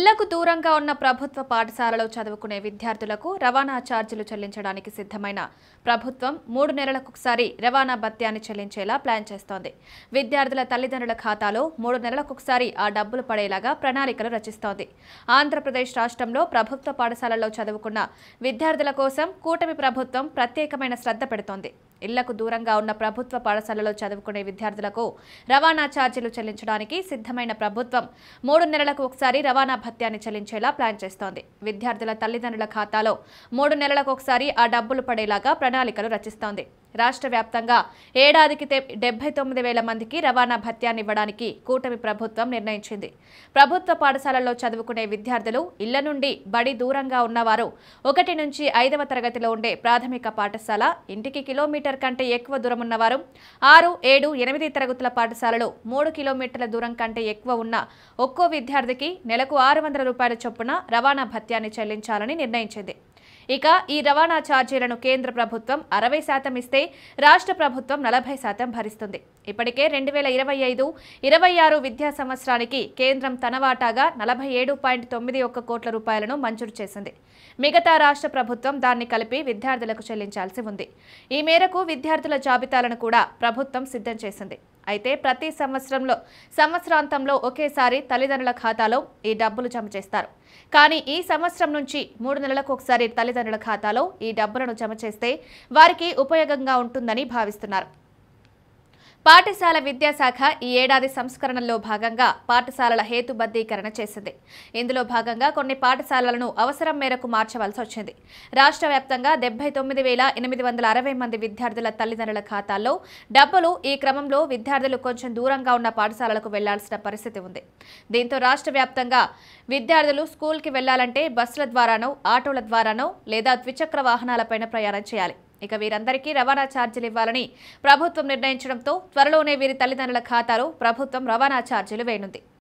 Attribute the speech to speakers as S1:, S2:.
S1: ఇళ్లకు దూరంగా ఉన్న ప్రభుత్వ పాఠశాలలో చదువుకునే విద్యార్థులకు రవాణా ఛార్జీలు చెల్లించడానికి సిద్ధమైన ప్రభుత్వం 3 నెలలకొకసారి రవాణా భత్యాన్ని చెల్లించేలా ప్లాన్ చేస్తోంది. విద్యార్థుల తల్లిదండ్రుల ఖాతాలో 3 నెలలకొకసారి ఆ డబ్బులు పడేలాగా ప్రణాళికలు రచిస్తోంది. ఆంధ్రప్రదేశ్ రాష్ట్రంలో ప్రభుత్వ పాఠశాలల్లో చదువుకున్న విద్యార్థుల కోసం కూటమి ప్రభుత్వం ప్రత్యేకమైన శ్రద్ధ పెడుతోంది. ఇళ్లకు దూరంగా ఉన్న ప్రభుత్వ పాఠశాలలో చదువుకునే విద్యార్థులకు రవాణా ఛార్జీలు చెల్లించడానికి సిద్ధమైన ప్రభుత్వం 3 నెలలకు ఒకసారి రవాణా భత్యాన్ని చెల్లించేలా ప్లాన్ చేస్తోంది. విద్యార్థుల తల్లిదండ్రుల ఖాతాలో 3 నెలలకు ఒకసారి ఆ డబ్బులు పడేలాగా ప్రణాళికలు రచిస్తోంది. రాష్ట్ర వ్యాప్తంగా ఏడాదికి 79,000 మందికి రవాణా భత్యాన్ని ఇవ్వడానికి కూటమి ప్రభుత్వం నిర్ణయించింది. ప్రభుత్వ పాఠశాలల్లో చదువుకునే విద్యార్థులు ఇళ్ల నుండి బడి దూరంగా ఉన్నవారు 1 నుంచి 5వ తరగతిలో ఉండే ప్రాథమిక పాఠశాల, ఇంటికి కిలోమీటర్ కంటే ఎక్కువ దూరం ఉన్నవారు, 6, 7, 8 తరగతుల పాఠశాలలు 3 కిలోమీటర్ల దూరం కంటే ఎక్కువ ఉన్న ఒక్కో విద్యార్థికి నెలకు 600 రూపాయల చొప్పున రవాణా భత్యాన్ని చెల్లించాలని నిర్ణయించింది. ఇక ఈ రవాణా ఛార్జీలను కేంద్ర ప్రభుత్వం 60% ఇస్తే రాష్ట్ర ప్రభుత్వం 40% భరిస్తుంది. ఇప్పటికే 2025-26 విద్యా సంవత్సరానికి కేంద్రం తన వాటాగా 47.91 కోట్ల రూపాయలను మంజూరు చేసింది. మిగతా రాష్ట్ర ప్రభుత్వం దాన్ని కలిపి విద్యార్థులకు చెల్లించాల్సి ఉంది. ఈ మేరకు విద్యార్థుల జాబితాలను కూడా ప్రభుత్వం సిద్ధం చేసింది. అయితే ప్రతి సంవత్సరాంతంలో ఒకేసారి తల్లిదండ్రుల ఖాతాలో ఈ డబ్బులు జమ చేస్తారు. కానీ ఈ సంవత్సరం నుంచి 3 నెలలకు ఒకసారి తల్లిదండ్రుల ఖాతాలో ఈ డబ్బులను జమ చేస్తే వారికి ఉపయోగంగా ఉంటుందని భావిస్తున్నారు. పాఠశాల విద్యాశాఖ ఈ ఏడాది సంస్కరణల్లో భాగంగా పాఠశాలల హేతుబద్ధీకరణ చేసింది. ఇందులో భాగంగా కొన్ని పాఠశాలలను అవసరం మేరకు మార్చవలసి వచ్చింది. రాష్ట్ర వ్యాప్తంగా 79,860 మంది విద్యార్థుల తల్లిదండ్రుల ఖాతాల్లో డబ్బులు ఈ క్రమంలో విద్యార్థులు కొంచెం దూరంగా ఉన్న పాఠశాలలకు వెళ్లాల్సిన పరిస్థితి ఉంది. దీంతో రాష్ట్ర వ్యాప్తంగా విద్యార్థులు స్కూల్కి వెళ్లాలంటే బస్సుల ద్వారానో, ఆటోల ద్వారానో లేదా ద్విచక్ర వాహనాలపైన ప్రయాణం చేయాలి. ఇక వీరందరికీ రవాణా ఛార్జీలు ఇవ్వాలని ప్రభుత్వం నిర్ణయించడంతో త్వరలోనే వీరి తల్లిదండ్రుల ఖాతాలో ప్రభుత్వం రవాణా ఛార్జీలు వేయనుంది.